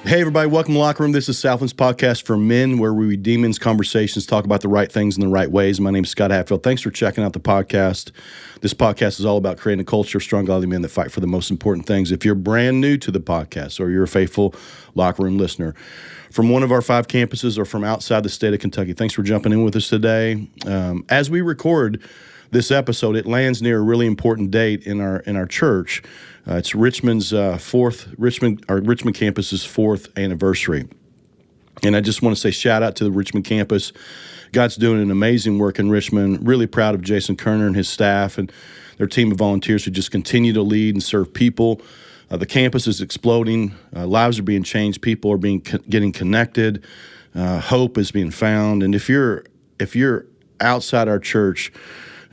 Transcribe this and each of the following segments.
Hey, everybody, welcome to Locker Room. This is Southland's podcast for men, where we redeem men's conversations, talk about the right things in the right ways. My name is Scott Hatfield. Thanks for checking out the podcast. This podcast is all about creating a culture of strong, godly men that fight for the most important things. If you're brand new to the podcast or you're a faithful Locker Room listener from one of our 5 campuses or from outside the state of Kentucky, thanks for jumping in with us today. As we record this episode, it lands near a really important date in our church. It's Richmond campus's 4th anniversary. And I just want to say shout out to the Richmond campus. God's doing an amazing work in Richmond. Really proud of Jason Kerner and his staff and their team of volunteers who just continue to lead and serve people. The campus is exploding. Lives are being changed. People are getting connected. Hope is being found. And if you're outside our church,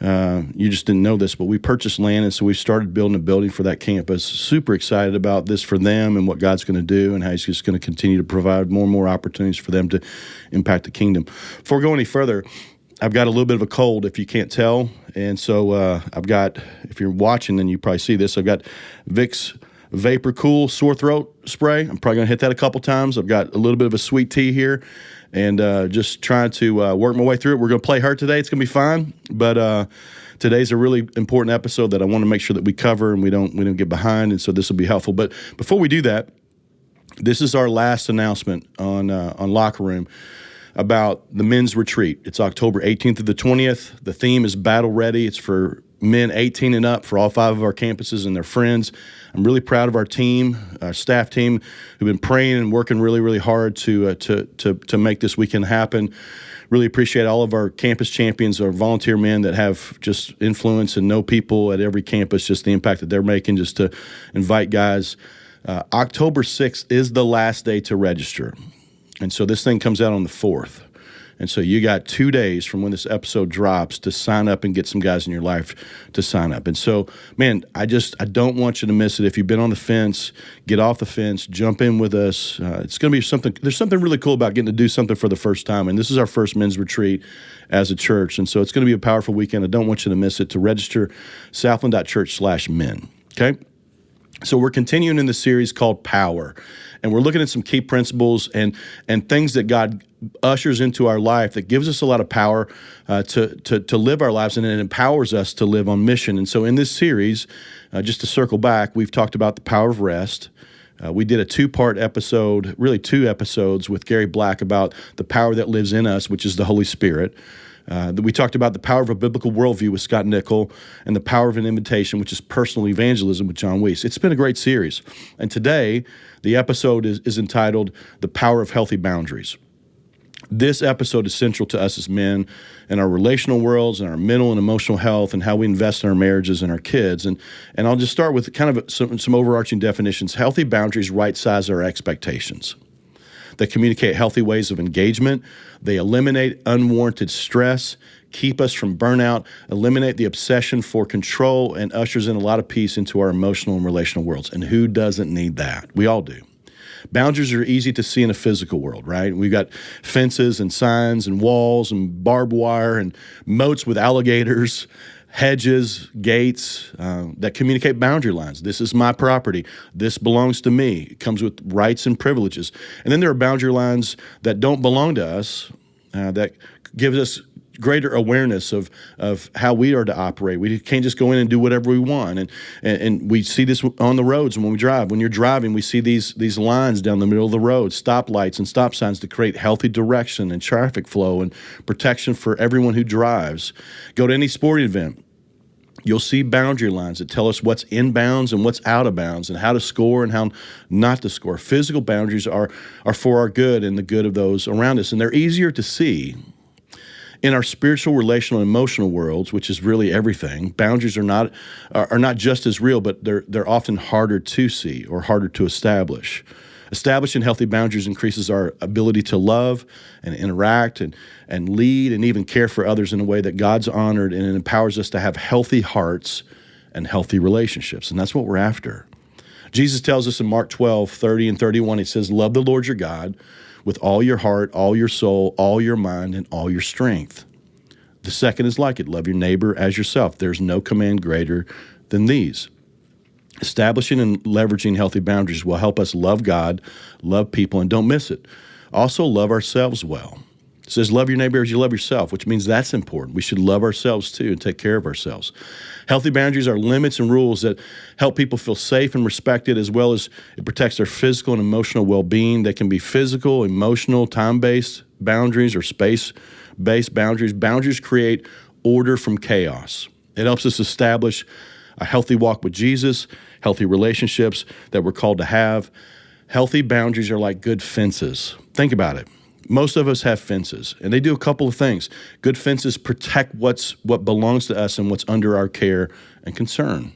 you just didn't know this, but we purchased land, and so we started building a building for that campus. Super excited about this for them and what God's going to do and how he's just going to continue to provide more and more opportunities for them to impact the kingdom. Before we go any further, I've got a little bit of a cold, if you can't tell, and so I've got, if you're watching, then you probably see this, I've got Vicks Vapor Cool sore throat spray. I'm probably going to hit that a couple times. I've got a little bit of a sweet tea here. And just trying to work my way through it. We're going to play Hurt today. It's going to be fine. But today's a really important episode that I want to make sure that we cover and we don't get behind. And so this will be helpful. But before we do that, this is our last announcement on Locker Room about the men's retreat. It's October 18th to the 20th. The theme is Battle Ready. It's for men 18 and up for all 5 of our campuses and their friends. I'm really proud of our team, our staff team, who've been praying and working really, really hard to make this weekend happen. Really appreciate all of our campus champions, our volunteer men that have just influence and know people at every campus, just the impact that they're making, just to invite guys. October 6th is the last day to register. And so this thing comes out on the 4th. And so you got 2 days from when this episode drops to sign up and get some guys in your life to sign up. And so, man, I don't want you to miss it. If you've been on the fence, get off the fence, jump in with us. It's going to be something. There's something really cool about getting to do something for the first time. And this is our first men's retreat as a church. And so it's going to be a powerful weekend. I don't want you to miss it. To register, southland.church/men. Okay? So we're continuing in the series called Power, and we're looking at some key principles and things that God ushers into our life that gives us a lot of power to live our lives, and it empowers us to live on mission. And so in this series, just to circle back, we've talked about the power of rest. We did a 2-part episode, really 2 episodes with Gary Black about the power that lives in us, which is the Holy Spirit. We talked about the power of a biblical worldview with Scott Nickel and the power of an invitation, which is personal evangelism with John Weiss. It's been a great series. And today, the episode is entitled The Power of Healthy Boundaries. This episode is central to us as men and our relational worlds and our mental and emotional health and how we invest in our marriages and our kids. And I'll just start with kind of some overarching definitions. Healthy boundaries right-size our expectations. They communicate healthy ways of engagement. They eliminate unwarranted stress, keep us from burnout, eliminate the obsession for control, and ushers in a lot of peace into our emotional and relational worlds. And who doesn't need that? We all do. Boundaries are easy to see in a physical world, right? We've got fences and signs and walls and barbed wire and moats with alligators, hedges, gates that communicate boundary lines. This is my property. This belongs to me. It comes with rights and privileges. And then there are boundary lines that don't belong to us that gives us greater awareness of how we are to operate. We can't just go in and do whatever we want. And we see this on the roads when we drive. When you're driving, we see these lines down the middle of the road, stoplights and stop signs to create healthy direction and traffic flow and protection for everyone who drives. Go to any sporting event. You'll see boundary lines that tell us what's in bounds and what's out of bounds and how to score and how not to score. Physical boundaries are for our good and the good of those around us, and they're easier to see. In our spiritual, relational, and emotional worlds, which is really everything, boundaries are not just as real, but they're often harder to see or harder to establish. Establishing healthy boundaries increases our ability to love and interact and lead and even care for others in a way that God's honored, and it empowers us to have healthy hearts and healthy relationships, and that's what we're after. Jesus tells us in Mark 12:30 and 31, he says, "Love the Lord your God with all your heart, all your soul, all your mind, and all your strength. The second is like it, love your neighbor as yourself. There's no command greater than these." Establishing and leveraging healthy boundaries will help us love God, love people, and don't miss it. Also, love ourselves well. It says, love your neighbor as you love yourself, which means that's important. We should love ourselves too and take care of ourselves. Healthy boundaries are limits and rules that help people feel safe and respected, as well as it protects their physical and emotional well-being. They can be physical, emotional, time-based boundaries or space-based boundaries. Boundaries create order from chaos. It helps us establish a healthy walk with Jesus, healthy relationships that we're called to have. Healthy boundaries are like good fences. Think about it. Most of us have fences, and they do a couple of things. Good fences protect what belongs to us and what's under our care and concern.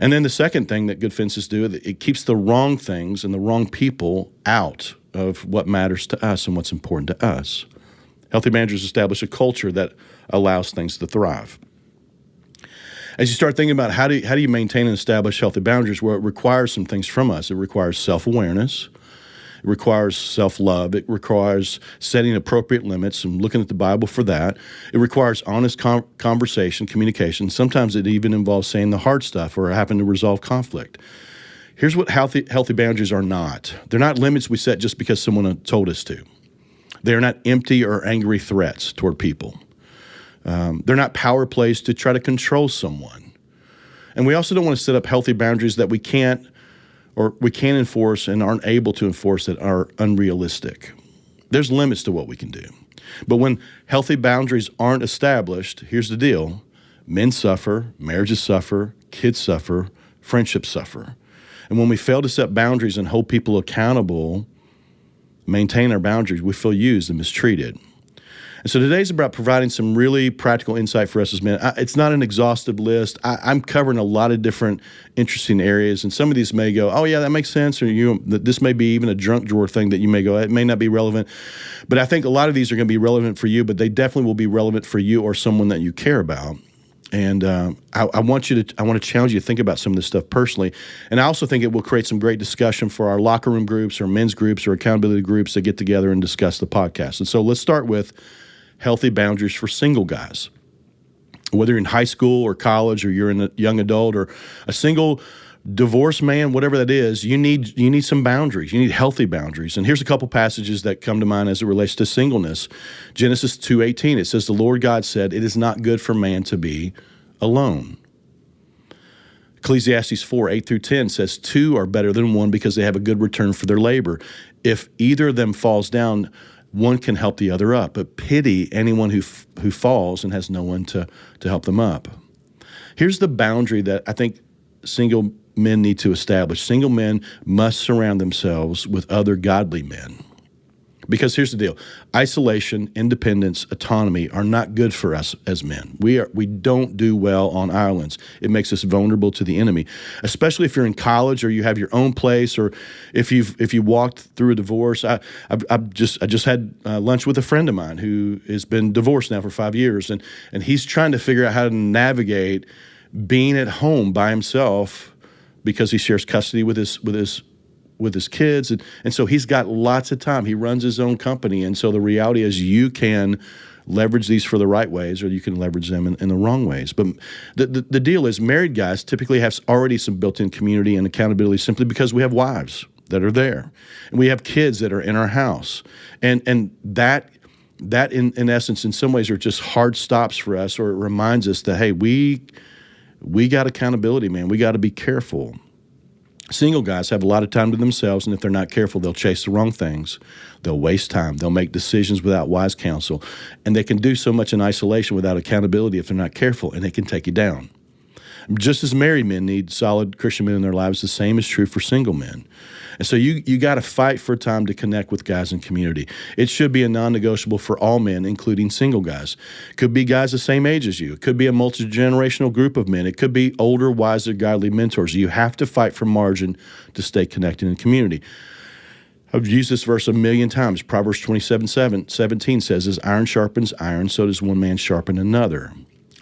And then the second thing that good fences do, it keeps the wrong things and the wrong people out of what matters to us and what's important to us. Healthy boundaries establish a culture that allows things to thrive. As you start thinking about how do you maintain and establish healthy boundaries, well, it requires some things from us. It requires self-awareness. It requires self-love. It requires setting appropriate limits and looking at the Bible for that. It requires honest conversation, communication. Sometimes it even involves saying the hard stuff or having to resolve conflict. Here's what healthy boundaries are not. They're not limits we set just because someone told us to. They are not empty or angry threats toward people. They're not power plays to try to control someone. And we also don't want to set up healthy boundaries that we can't enforce and aren't able to enforce that are unrealistic. There's limits to what we can do. But when healthy boundaries aren't established, here's the deal. Men suffer, marriages suffer, kids suffer, friendships suffer. And when we fail to set boundaries and hold people accountable, maintain our boundaries, we feel used and mistreated. And so today's about providing some really practical insight for us as men. It's not an exhaustive list. I'm covering a lot of different interesting areas, and some of these may go, oh, yeah, that makes sense, or this may be even a junk drawer thing that you may go, it may not be relevant. But I think a lot of these are going to be relevant for you, but they definitely will be relevant for you or someone that you care about. And I want to challenge you to think about some of this stuff personally. And I also think it will create some great discussion for our locker room groups or men's groups or accountability groups that get together and discuss the podcast. And so let's start with healthy boundaries for single guys. Whether you're in high school or college or you're in a young adult or a single divorced man, whatever that is, you need some boundaries. You need healthy boundaries. And here's a couple passages that come to mind as it relates to singleness. Genesis 2:18, it says, the Lord God said, it is not good for man to be alone. Ecclesiastes 4:8-10 says, two are better than one because they have a good return for their labor. If either of them falls down, one can help the other up, but pity anyone who falls and has no one to help them up. Here's the boundary that I think single men need to establish. Single men must surround themselves with other godly men. Because here's the deal. Isolation, independence, autonomy are not good for us as men. We don't do well on islands. It makes us vulnerable to the enemy, especially if you're in college or you have your own place, or if you walked through a divorce. I just had lunch with a friend of mine who has been divorced now for 5 years, and he's trying to figure out how to navigate being at home by himself because he shares custody with his kids. And so he's got lots of time. He runs his own company. And so the reality is you can leverage these for the right ways or you can leverage them in the wrong ways. But the deal is married guys typically have already some built-in community and accountability simply because we have wives that are there. And we have kids that are in our house. And that in essence, in some ways, are just hard stops for us, or it reminds us that, hey, we got accountability, man. We got to be careful. Single guys have a lot of time to themselves, and if they're not careful, they'll chase the wrong things. They'll waste time. They'll make decisions without wise counsel. And they can do so much in isolation without accountability if they're not careful, and they can take you down. Just as married men need solid Christian men in their lives, the same is true for single men. And so you got to fight for time to connect with guys in community. It should be a non-negotiable for all men, including single guys. Could be guys the same age as you. It could be a multi-generational group of men. It could be older, wiser, godly mentors. You have to fight for margin to stay connected in community. I've used this verse a million times. Proverbs 27:17 says, as iron sharpens iron, so does one man sharpen another.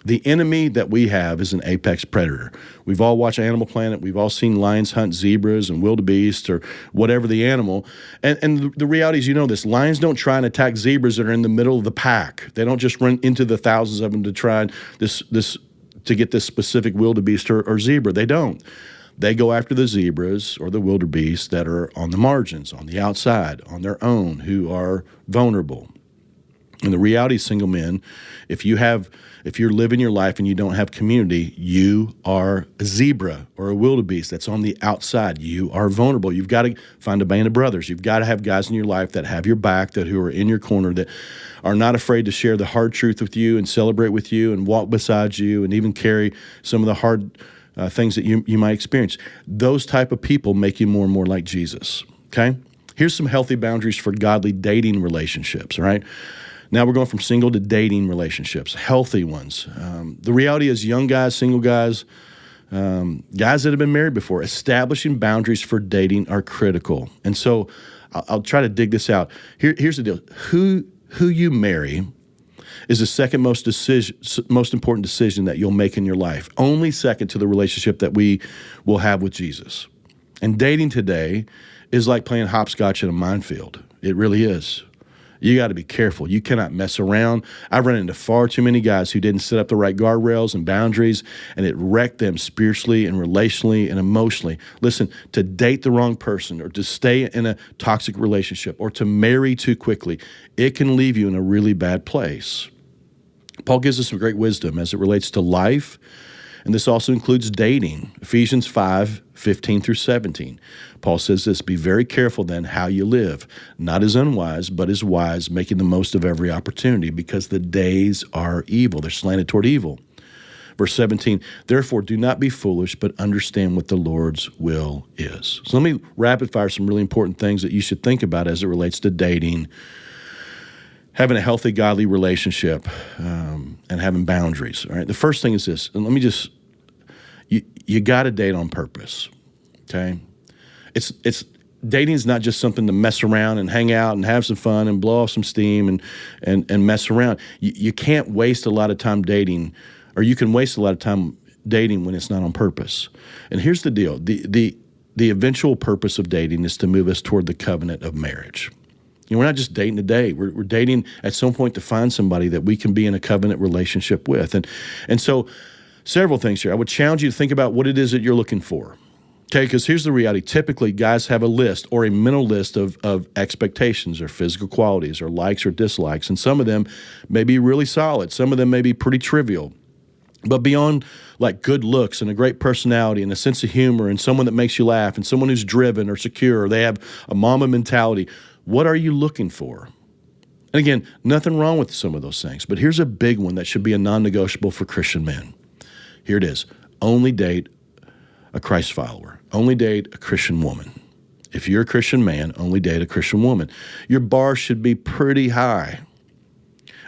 The enemy that we have is an apex predator. We've all watched Animal Planet. We've all seen lions hunt zebras and wildebeest or whatever the animal. And the reality is, you know this, lions don't try and attack zebras that are in the middle of the pack. They don't just run into the thousands of them to try to get this specific wildebeest or zebra. They don't. They go after the zebras or the wildebeests that are on the margins, on the outside, on their own, who are vulnerable. And the reality is, single men, if you're living your life and you don't have community, you are a zebra or a wildebeest that's on the outside. You are vulnerable. You've got to find a band of brothers. You've got to have guys in your life that have your back, who are in your corner, that are not afraid to share the hard truth with you and celebrate with you and walk beside you and even carry some of the hard things that you might experience. Those type of people make you more and more like Jesus, okay? Here's some healthy boundaries for godly dating relationships, all right? Now we're going from single to dating relationships, healthy ones. The reality is, young guys, single guys, guys that have been married before, establishing boundaries for dating are critical. And so I'll try to dig this out. Here's the deal. Who you marry is the second most important decision that you'll make in your life, only second to the relationship that we will have with Jesus. And dating today is like playing hopscotch in a minefield. It really is. You got to be careful. You cannot mess around. I've run into far too many guys who didn't set up the right guardrails and boundaries, and it wrecked them spiritually and relationally and emotionally. Listen, to date the wrong person or to stay in a toxic relationship or to marry too quickly, it can leave you in a really bad place. Paul gives us some great wisdom as it relates to life, and this also includes dating. Ephesians 5:15 through 17. Paul says this, "Be very careful then how you live, not as unwise, but as wise, making the most of every opportunity, because the days are evil." They're slanted toward evil. Verse 17, "Therefore do not be foolish, but understand what the Lord's will is." So let me rapid fire some really important things that you should think about as it relates to dating, having a healthy, godly relationship, and having boundaries. All right. The first thing is this, and let me just, you got to date on purpose. Okay. It's dating is not just something to mess around and hang out and have some fun and blow off some steam and mess around. You can't waste a lot of time dating, or you can waste a lot of time dating when it's not on purpose. And here's the deal. The eventual purpose of dating is to move us toward the covenant of marriage. You know, we're not just dating today. We're dating at some point to find somebody that we can be in a covenant relationship with. And so several things here. I would challenge you to think about what it is that you're looking for. Okay, because here's the reality. Typically, guys have a list or a mental list of expectations or physical qualities or likes or dislikes, and some of them may be really solid. Some of them may be pretty trivial. But beyond like good looks and a great personality and a sense of humor and someone that makes you laugh and someone who's driven or secure or they have a mama mentality, what are you looking for? And again, nothing wrong with some of those things, but here's a big one that should be a non-negotiable for Christian men. Here it is. Only date a Christ follower. Only date a Christian woman. If you're a Christian man, only date a Christian woman. Your bar should be pretty high.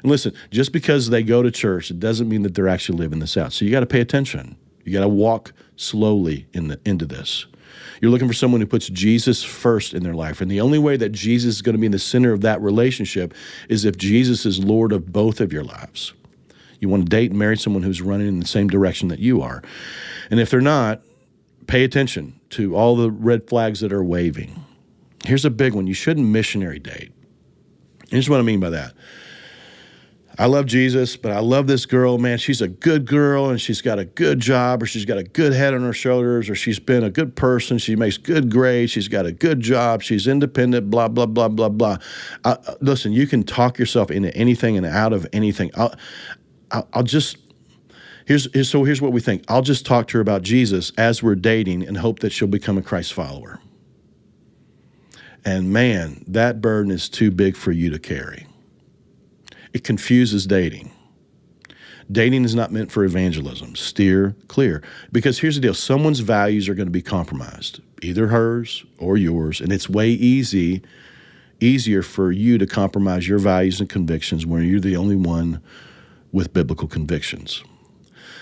And listen, just because they go to church, it doesn't mean that they're actually living this out. So you got to pay attention. You got to walk slowly into this. You're looking for someone who puts Jesus first in their life. And the only way that Jesus is going to be in the center of that relationship is if Jesus is Lord of both of your lives. You want to date and marry someone who's running in the same direction that you are. And if they're not, pay attention to all the red flags that are waving. Here's a big one. You shouldn't missionary date. Here's what I mean by that. I love Jesus, but I love this girl, man. She's a good girl, and she's got a good job, or she's got a good head on her shoulders, or she's been a good person. She makes good grades. She's got a good job. She's independent, blah, blah, blah, blah, blah. Listen, you can talk yourself into anything and out of anything. Here's what we think. I'll just talk to her about Jesus as we're dating and hope that she'll become a Christ follower. And man, that burden is too big for you to carry. It confuses dating. Dating is not meant for evangelism. Steer clear. Because here's the deal. Someone's values are going to be compromised, either hers or yours. And it's way easier for you to compromise your values and convictions when you're the only one with biblical convictions.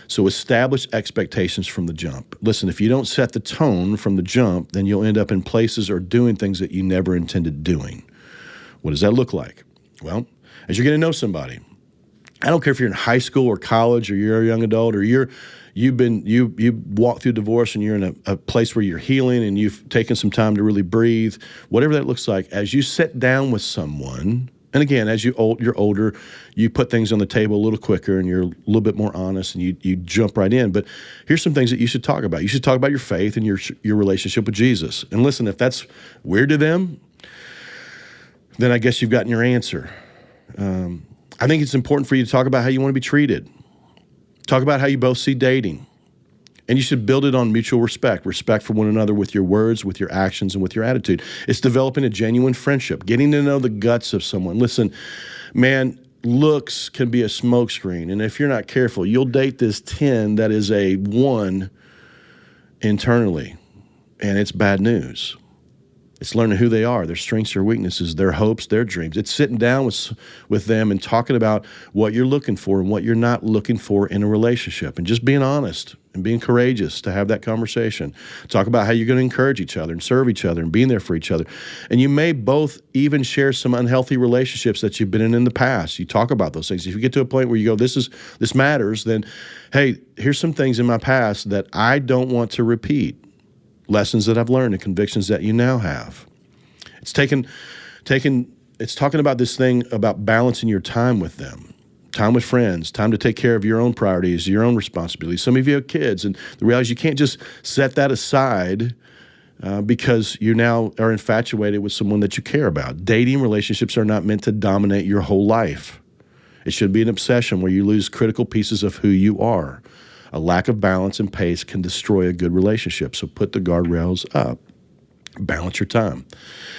So establish expectations from the jump. Listen, if you don't set the tone from the jump, then you'll end up in places or doing things that you never intended doing. What does that look like? Well, as you're getting to know somebody, I don't care if you're in high school or college or you're a young adult or you walked through divorce and you're in a place where you're healing and you've taken some time to really breathe, whatever that looks like, as you sit down with someone, And again, as you're older, you put things on the table a little quicker and you're a little bit more honest and you jump right in. But here's some things that you should talk about. You should talk about your faith and your relationship with Jesus. And listen, if that's weird to them, then I guess you've gotten your answer. I think it's important for you to talk about how you want to be treated. Talk about how you both see dating. And you should build it on mutual respect for one another with your words, with your actions, and with your attitude. It's developing a genuine friendship, getting to know the guts of someone. Listen, man, looks can be a smokescreen. And if you're not careful, you'll date this 10 that is a 1 internally. And it's bad news. It's learning who they are, their strengths, their weaknesses, their hopes, their dreams. It's sitting down with them and talking about what you're looking for and what you're not looking for in a relationship, and just being honest and being courageous to have that conversation. Talk about how you're going to encourage each other and serve each other and being there for each other. And you may both even share some unhealthy relationships that you've been in the past. You talk about those things. If you get to a point where you go, this matters, then, hey, here's some things in my past that I don't want to repeat. Lessons that I've learned and convictions that you now have. It's it's talking about this thing about balancing your time with them, time with friends, time to take care of your own priorities, your own responsibilities. Some of you have kids, and the reality is you can't just set that aside because you now are infatuated with someone that you care about. Dating relationships are not meant to dominate your whole life. It should be an obsession where you lose critical pieces of who you are. A lack of balance and pace can destroy a good relationship. So put the guardrails up. Balance your time.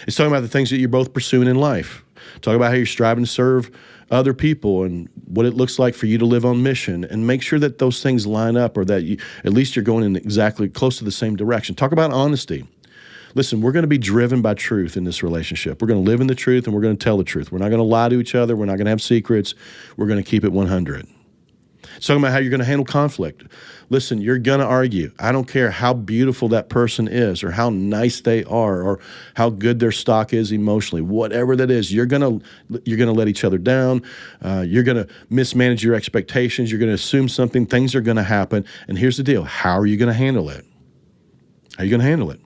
It's talking about the things that you're both pursuing in life. Talk about how you're striving to serve other people and what it looks like for you to live on mission, and make sure that those things line up, or that at least you're going in exactly close to the same direction. Talk about honesty. Listen, we're going to be driven by truth in this relationship. We're going to live in the truth and we're going to tell the truth. We're not going to lie to each other. We're not going to have secrets. We're going to keep it 100. It's talking about how you're going to handle conflict. Listen, you're going to argue. I don't care how beautiful that person is, or how nice they are, or how good their stock is emotionally. Whatever that is, you're going to let each other down. You're going to mismanage your expectations. You're going to assume something. Things are going to happen. And here's the deal. How are you going to handle it? How are you going to handle it?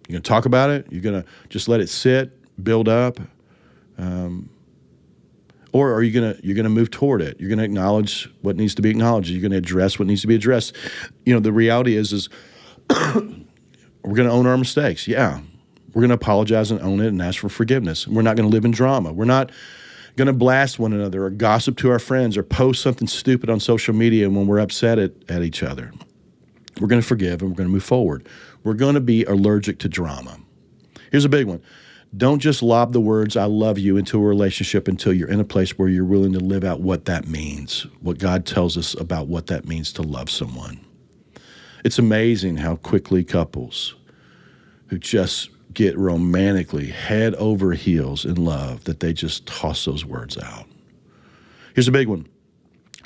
You're going to talk about it? You're going to just let it sit, build up? Or are you're going to move toward it? You're going to acknowledge what needs to be acknowledged. You're going to address what needs to be addressed. The reality is we're going to own our mistakes. Yeah. We're going to apologize and own it and ask for forgiveness. We're not going to live in drama. We're not going to blast one another or gossip to our friends or post something stupid on social media when we're upset at each other. We're going to forgive and we're going to move forward. We're going to be allergic to drama. Here's a big one. Don't just lob the words, I love you, into a relationship until you're in a place where you're willing to live out what that means, what God tells us about what that means to love someone. It's amazing how quickly couples who just get romantically head over heels in love, that they just toss those words out. Here's a big one.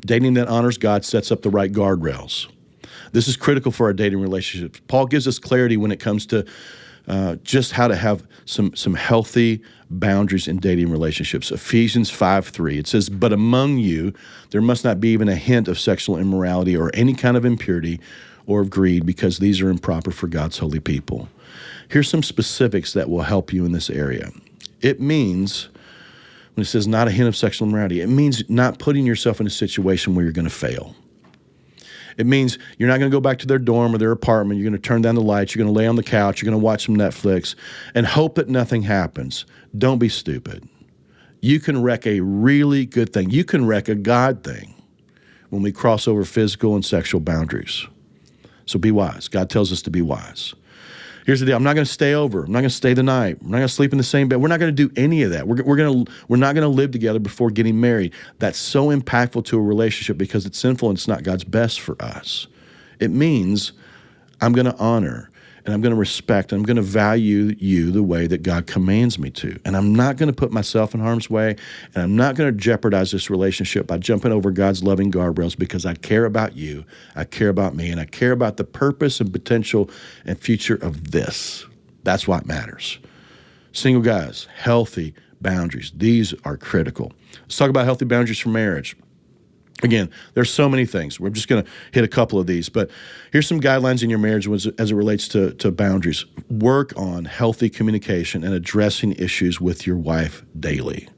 Dating that honors God sets up the right guardrails. This is critical for our dating relationships. Paul gives us clarity when it comes to just how to have some healthy boundaries in dating relationships. Ephesians 5:3, it says, but among you, there must not be even a hint of sexual immorality or any kind of impurity or of greed, because these are improper for God's holy people. Here's some specifics that will help you in this area. It means, when it says not a hint of sexual immorality, it means not putting yourself in a situation where you're going to fail. It means you're not going to go back to their dorm or their apartment. You're going to turn down the lights. You're going to lay on the couch. You're going to watch some Netflix and hope that nothing happens. Don't be stupid. You can wreck a really good thing. You can wreck a God thing when we cross over physical and sexual boundaries. So be wise. God tells us to be wise. Here's the deal. I'm not going to stay over. I'm not going to stay the night. I'm not going to sleep in the same bed. We're not going to do any of that. We're not going to live together before getting married. That's so impactful to a relationship because it's sinful and it's not God's best for us. It means I'm going to honor and I'm going to respect and I'm going to value you the way that God commands me to. And I'm not going to put myself in harm's way, and I'm not going to jeopardize this relationship by jumping over God's loving guardrails, because I care about you, I care about me, and I care about the purpose and potential and future of this. That's what matters. Single guys, healthy boundaries. These are critical. Let's talk about healthy boundaries for marriage. Again, there's so many things. We're just going to hit a couple of these, but here's some guidelines in your marriage as it relates to boundaries. Work on healthy communication and addressing issues with your wife daily.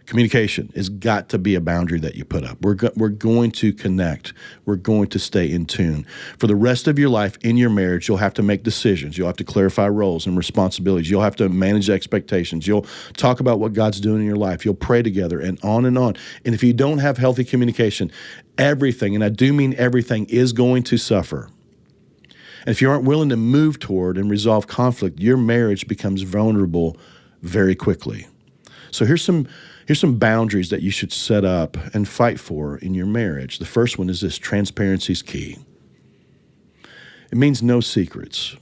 Communication has got to be a boundary that you put up. We're going to connect. We're going to stay in tune. For the rest of your life in your marriage, you'll have to make decisions. You'll have to clarify roles and responsibilities. You'll have to manage expectations. You'll talk about what God's doing in your life. You'll pray together and on and on. And if you don't have healthy communication, everything, and I do mean everything, is going to suffer. And if you aren't willing to move toward and resolve conflict, your marriage becomes vulnerable very quickly. So here's some boundaries that you should set up and fight for in your marriage. The first one is this: transparency is key. It means no secrets.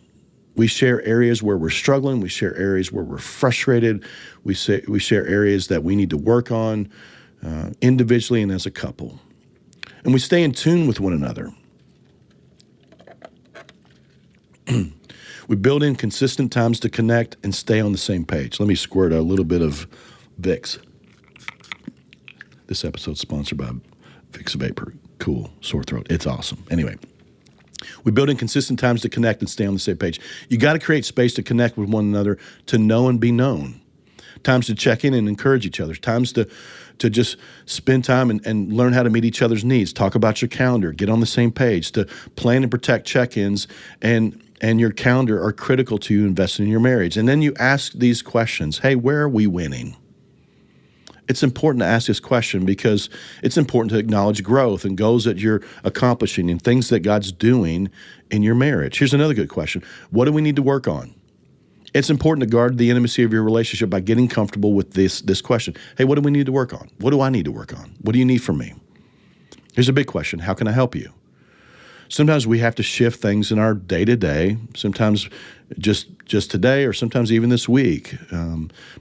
We share areas where we're struggling. We share areas where we're frustrated. We share areas that we need to work on individually and as a couple. And we stay in tune with one another. We build in consistent times to connect and stay on the same page. Let me squirt a little bit of Vicks. This episode's sponsored by Vicks Vapor. Cool. Sore throat. It's awesome. Anyway, we build in consistent times to connect and stay on the same page. You got to create space to connect with one another, to know and be known. Times to check in and encourage each other. Times to just spend time and learn how to meet each other's needs. Talk about your calendar. Get on the same page. To plan and protect check-ins and your calendar are critical to you investing in your marriage. And then you ask these questions. Hey, where are we winning? It's important to ask this question because it's important to acknowledge growth and goals that you're accomplishing and things that God's doing in your marriage. Here's another good question. What do we need to work on? It's important to guard the intimacy of your relationship by getting comfortable with this question. Hey, what do we need to work on? What do I need to work on? What do you need from me? Here's a big question. How can I help you? Sometimes we have to shift things in our day-to-day, sometimes just today or sometimes even this week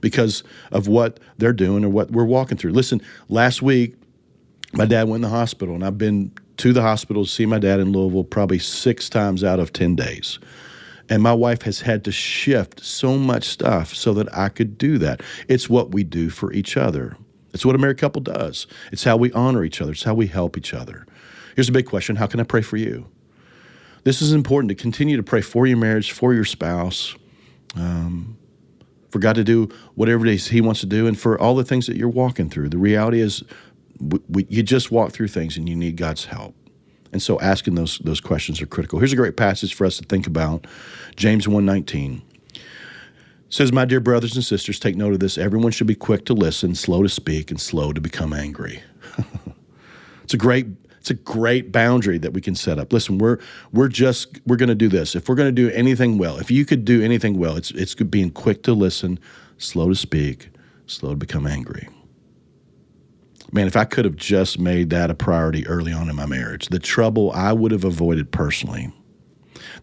because of what they're doing or what we're walking through. Listen, last week, my dad went in the hospital, and I've been to the hospital to see my dad in Louisville probably 6 times out of 10 days. And my wife has had to shift so much stuff so that I could do that. It's what we do for each other. It's what a married couple does. It's how we honor each other. It's how we help each other. Here's a big question. How can I pray for you? This is important to continue to pray for your marriage, for your spouse, for God to do whatever it is He wants to do, and for all the things that you're walking through. The reality is you just walk through things and you need God's help. And so asking those questions are critical. Here's a great passage for us to think about. James 1:19 says, "My dear brothers and sisters, take note of this. Everyone should be quick to listen, slow to speak, and slow to become angry." It's a great boundary that we can set up. Listen, we're going to do this. If we're going to do anything well, if you could do anything well, it's being quick to listen, slow to speak, slow to become angry. Man, if I could have just made that a priority early on in my marriage, the trouble I would have avoided personally.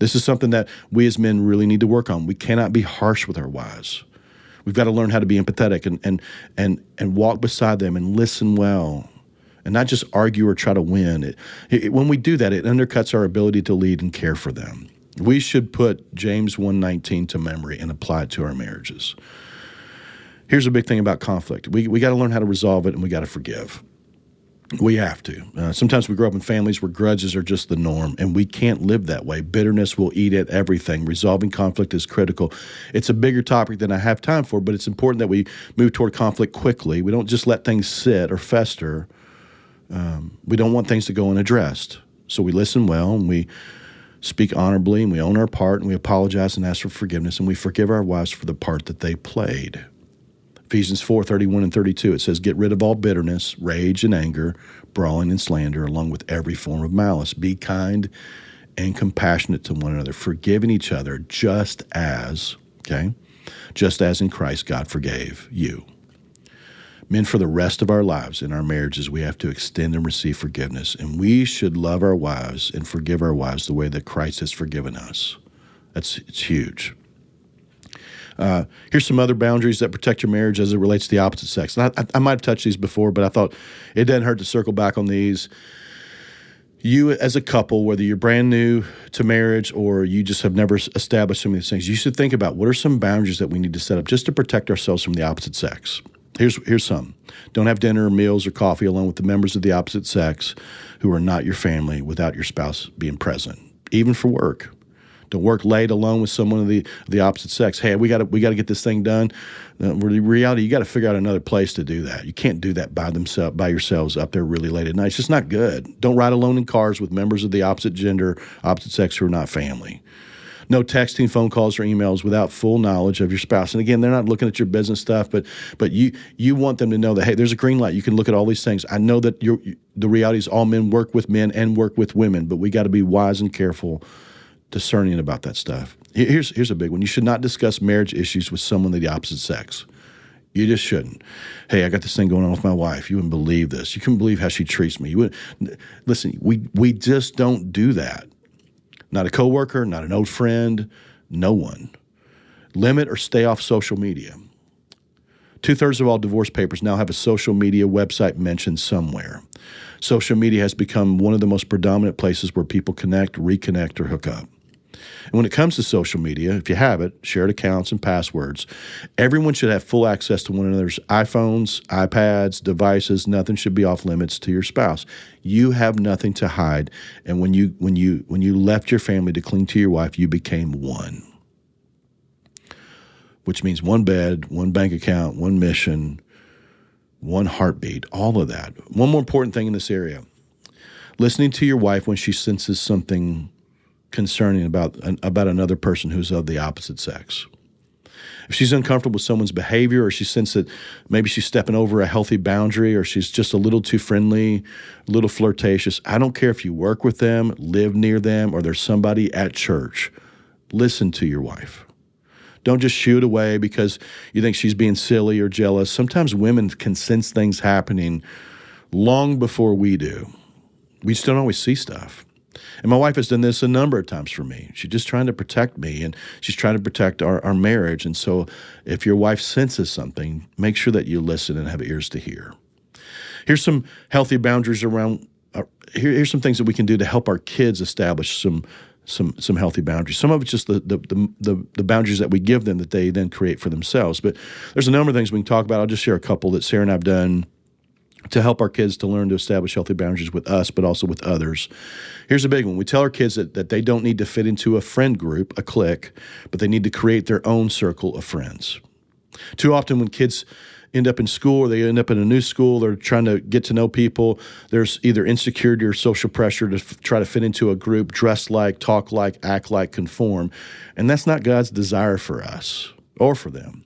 This is something that we as men really need to work on. We cannot be harsh with our wives. We've got to learn how to be empathetic and walk beside them and listen well, and not just argue or try to win. When we do that, it undercuts our ability to lead and care for them. We should put James 1:19 to memory and apply it to our marriages. Here's a big thing about conflict. We got to learn how to resolve it, and we got to forgive. We have to. Sometimes we grow up in families where grudges are just the norm, and we can't live that way. Bitterness will eat at everything. Resolving conflict is critical. It's a bigger topic than I have time for, but it's important that we move toward conflict quickly. We don't just let things sit or fester. We don't want things to go unaddressed. So we listen well, and we speak honorably, and we own our part, and we apologize and ask for forgiveness, and we forgive our wives for the part that they played. Ephesians 4:31 and 32, it says, "Get rid of all bitterness, rage, and anger, brawling and slander, along with every form of malice. Be kind and compassionate to one another, forgiving each other just as in Christ God forgave you." Men, for the rest of our lives in our marriages, we have to extend and receive forgiveness, and we should love our wives and forgive our wives the way that Christ has forgiven us. It's huge. Here's some other boundaries that protect your marriage as it relates to the opposite sex. And I might have touched these before, but I thought it doesn't hurt to circle back on these. You as a couple, whether you're brand new to marriage or you just have never established some of these things, you should think about what are some boundaries that we need to set up just to protect ourselves from the opposite sex. Here's some. Don't have dinner or meals or coffee along with the members of the opposite sex who are not your family without your spouse being present, even for work. to work late alone with someone of the opposite sex. Hey, we got to get this thing done. In reality, you got to figure out another place to do that. You can't do that by yourselves up there really late at night. It's just not good. Don't ride alone in cars with members of the opposite gender, opposite sex who are not family. No texting, phone calls, or emails without full knowledge of your spouse. And again, they're not looking at your business stuff, but you want them to know that, hey, there's a green light. You can look at all these things. I know that the reality is all men work with men and work with women, but we got to be wise and careful, discerning about that stuff. Here's a big one. You should not discuss marriage issues with someone of the opposite sex. You just shouldn't. Hey, I got this thing going on with my wife. You wouldn't believe this. You couldn't believe how she treats me. Listen, we just don't do that. Not a coworker, not an old friend, no one. Limit or stay off social media. 2/3 of all divorce papers now have a social media website mentioned somewhere. Social media has become one of the most predominant places where people connect, reconnect, or hook up. And when it comes to social media, if you have it, shared accounts and passwords, everyone should have full access to one another's iPhones, iPads, devices. Nothing should be off limits to your spouse. You have nothing to hide. And when you left your family to cling to your wife, you became one, which means one bed, one bank account, one mission, one heartbeat, all of that. One more important thing in this area, listening to your wife when she senses something concerning about another person who's of the opposite sex. If she's uncomfortable with someone's behavior, or she senses that maybe she's stepping over a healthy boundary, or she's just a little too friendly, a little flirtatious, I don't care if you work with them, live near them, or there's somebody at church. Listen to your wife. Don't just shoo it away because you think she's being silly or jealous. Sometimes women can sense things happening long before we do. We just don't always see stuff. And my wife has done this a number of times for me. She's just trying to protect me, and she's trying to protect our marriage. And so if your wife senses something, make sure that you listen and have ears to hear. Here's some healthy boundaries around, here's some things that we can do to help our kids establish some healthy boundaries. Some of it's just the boundaries that we give them that they then create for themselves. But there's a number of things we can talk about. I'll just share a couple that Sarah and I have done to help our kids to learn to establish healthy boundaries with us, but also with others. Here's a big one. We tell our kids that they don't need to fit into a friend group, a clique, but they need to create their own circle of friends. Too often when kids end up in school or they end up in a new school, they're trying to get to know people, there's either insecurity or social pressure to try to fit into a group, dress like, talk like, act like, conform. And that's not God's desire for us or for them.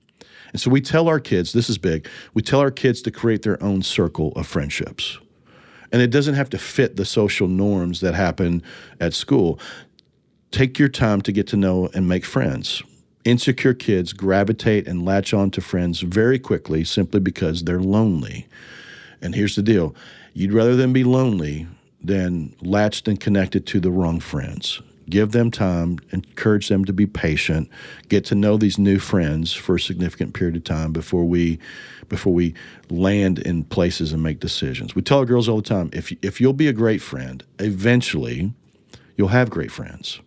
And so we tell our kids, this is big, we tell our kids to create their own circle of friendships. And it doesn't have to fit the social norms that happen at school. Take your time to get to know and make friends. Insecure kids gravitate and latch on to friends very quickly simply because they're lonely. And here's the deal. You'd rather them be lonely than latched and connected to the wrong friends. Give them time, encourage them to be patient, get to know these new friends for a significant period of time before we land in places and make decisions. We tell our girls all the time, if you'll be a great friend, eventually you'll have great friends.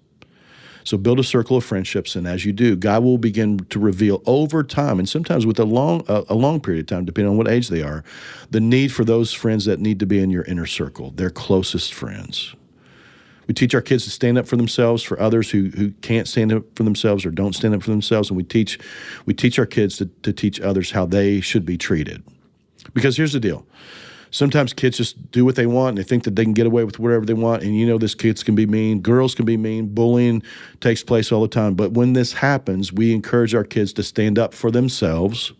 So build a circle of friendships, and as you do, God will begin to reveal over time, and sometimes with a long period of time, depending on what age they are, the need for those friends that need to be in your inner circle, their closest friends. We teach our kids to stand up for themselves, for others who can't stand up for themselves or don't stand up for themselves. And we teach our kids to teach others how they should be treated. Because here's the deal. Sometimes kids just do what they want and they think that they can get away with whatever they want. And you know this kids can be mean. Girls can be mean. Bullying takes place all the time. But when this happens, we encourage our kids to stand up for themselves,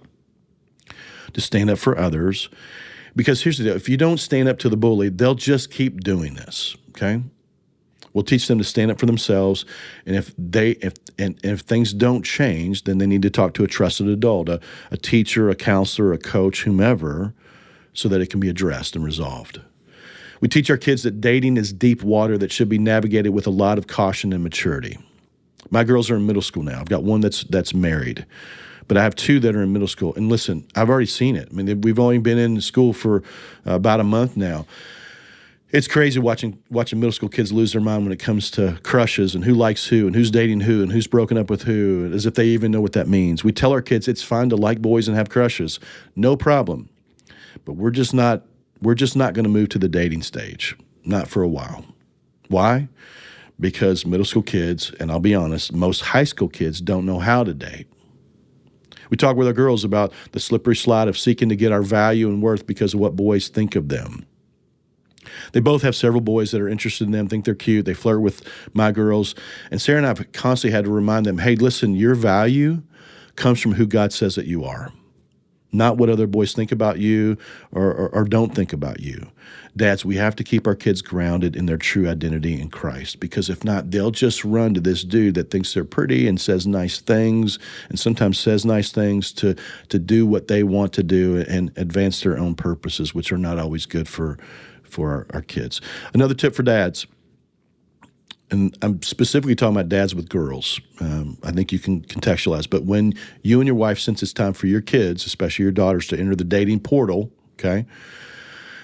to stand up for others. Because here's the deal. If you don't stand up to the bully, they'll just keep doing this, okay? We'll teach them to stand up for themselves, and if things don't change, then they need to talk to a trusted adult, a teacher, a counselor, a coach, whomever, so that it can be addressed and resolved. We teach our kids that dating is deep water that should be navigated with a lot of caution and maturity. My girls are in middle school now. I've got one that's married, but I have two that are in middle school. And listen, I've already seen it. I mean, we've only been in school for about a month now. It's crazy watching middle school kids lose their mind when it comes to crushes and who likes who and who's dating who and who's broken up with who, as if they even know what that means. We tell our kids it's fine to like boys and have crushes, no problem. But we're just not going to move to the dating stage, not for a while. Why? because middle school kids, and I'll be honest, most high school kids don't know how to date. We talk with our girls about the slippery slide of seeking to get our value and worth because of what boys think of them. They both have several boys that are interested in them, think they're cute. They flirt with my girls. And Sarah and I have constantly had to remind them, hey, listen, your value comes from who God says that you are, not what other boys think about you or don't think about you. Dads, we have to keep our kids grounded in their true identity in Christ, because if not, they'll just run to this dude that thinks they're pretty and says nice things, and sometimes says nice things to do what they want to do and advance their own purposes, which are not always good for our kids. Another tip for dads, and I'm specifically talking about dads with girls. I think you can contextualize, but when you and your wife sense it's time for your kids, especially your daughters, to enter the dating portal, okay,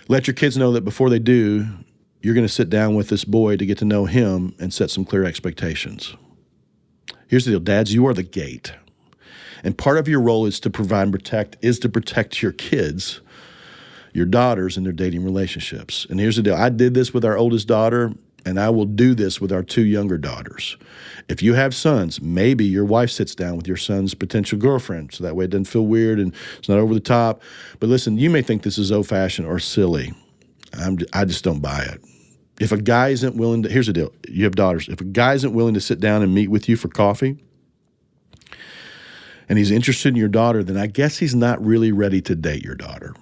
let your kids know that before they do, you're going to sit down with this boy to get to know him and set some clear expectations. Here's the deal, dads, you are the gate. And part of your role is to provide and protect your kids, your daughters, in their dating relationships. And here's the deal. I did this with our oldest daughter, and I will do this with our two younger daughters. If you have sons, maybe your wife sits down with your son's potential girlfriend, so that way it doesn't feel weird and it's not over the top. But listen, you may think this is old-fashioned or silly. I just don't buy it. If a guy isn't willing to, here's the deal. You have daughters. If a guy isn't willing to sit down and meet with you for coffee, and he's interested in your daughter, then I guess he's not really ready to date your daughter.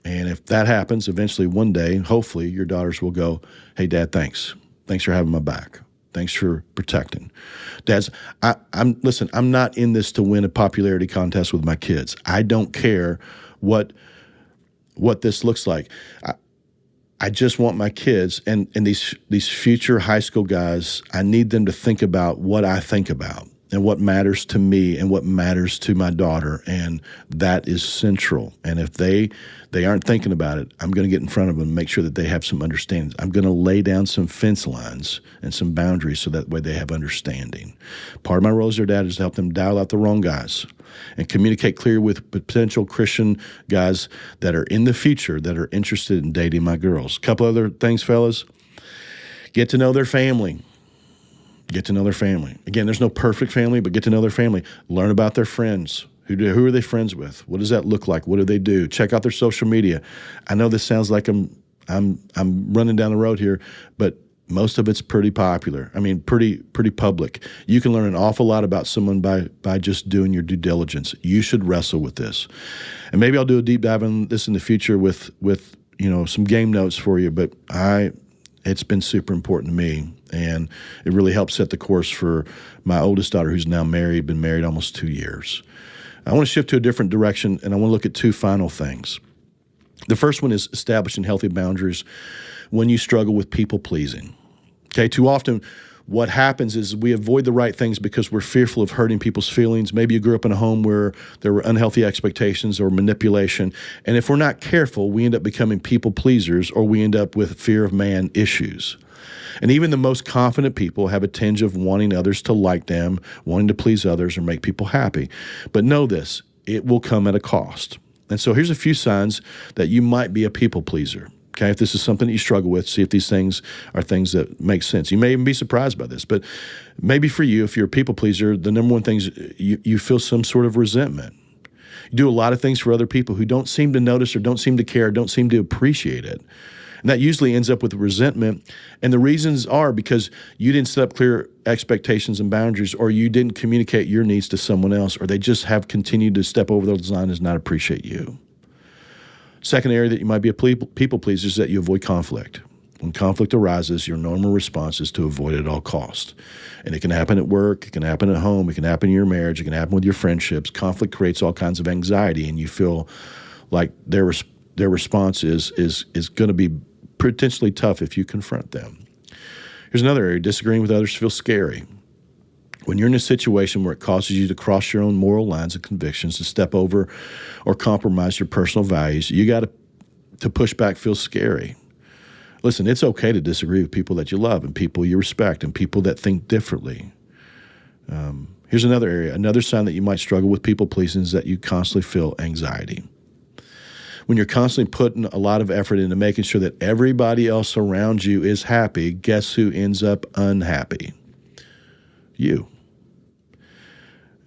And if that happens, eventually one day, hopefully, your daughters will go, hey, Dad, thanks. Thanks for having my back. Thanks for protecting. Dads, I'm not in this to win a popularity contest with my kids. I don't care what this looks like. I just want my kids and these future high school guys, I need them to think about what I think about and what matters to me and what matters to my daughter, and that is central. And if they aren't thinking about it, I'm going to get in front of them and make sure that they have some understanding. I'm going to lay down some fence lines and some boundaries so that way they have understanding. Part of my role as their dad is to help them dial out the wrong guys and communicate clear with potential Christian guys that are in the future that are interested in dating my girls. A couple other things, fellas. Get to know their family. Get to know their family. Again, there's no perfect family, but get to know their family. Learn about their friends. Who are they friends with? What does that look like? What do they do? Check out their social media. I know this sounds like I'm running down the road here, but most of it's pretty popular. I mean, pretty public. You can learn an awful lot about someone by just doing your due diligence. You should wrestle with this. And maybe I'll do a deep dive on this in the future with some game notes for you, but it's been super important to me, and it really helped set the course for my oldest daughter, who's now married, been married almost 2 years. I want to shift to a different direction, and I want to look at two final things. The first one is establishing healthy boundaries when you struggle with people-pleasing. Okay, too often what happens is we avoid the right things because we're fearful of hurting people's feelings. Maybe you grew up in a home where there were unhealthy expectations or manipulation. And if we're not careful, we end up becoming people pleasers, or we end up with fear of man issues. And even the most confident people have a tinge of wanting others to like them, wanting to please others or make people happy. But know this, it will come at a cost. And so here's a few signs that you might be a people pleaser. Okay, if this is something that you struggle with, see if these things are things that make sense. You may even be surprised by this, but maybe for you, if you're a people pleaser, the number one thing is you feel some sort of resentment. You do a lot of things for other people who don't seem to notice or don't seem to care, don't seem to appreciate it. And that usually ends up with resentment. And the reasons are because you didn't set up clear expectations and boundaries, or you didn't communicate your needs to someone else, or they just have continued to step over those lines and not appreciate you. Second area that you might be a people pleaser is that you avoid conflict. When conflict arises, your normal response is to avoid it at all costs. And it can happen at work, it can happen at home, it can happen in your marriage, it can happen with your friendships. Conflict creates all kinds of anxiety, and you feel like their response is going to be potentially tough if you confront them. Here's another area. Disagreeing with others feels scary. When you're in a situation where it causes you to cross your own moral lines and convictions, to step over or compromise your personal values, you got to push back feels scary. Listen, it's okay to disagree with people that you love and people you respect and people that think differently. Here's another area. Another sign that you might struggle with people pleasing is that you constantly feel anxiety. When you're constantly putting a lot of effort into making sure that everybody else around you is happy, guess who ends up unhappy? You.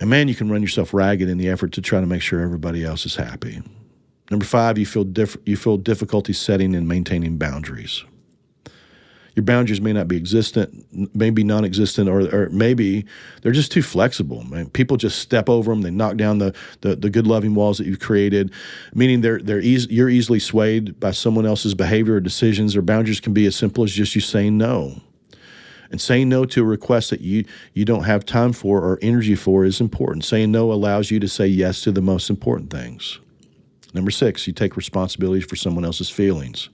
And man, you can run yourself ragged in the effort to try to make sure everybody else is happy. Number 5, you feel difficulty setting and maintaining boundaries. Your boundaries may not be existent, maybe non-existent, or maybe they're just too flexible. People just step over them. They knock down the good, loving walls that you've created, meaning you're easily swayed by someone else's behavior or decisions. Or boundaries can be as simple as just you saying no. And saying no to a request that you don't have time for or energy for is important. Saying no allows you to say yes to the most important things. Number 6, you take responsibility for someone else's feelings.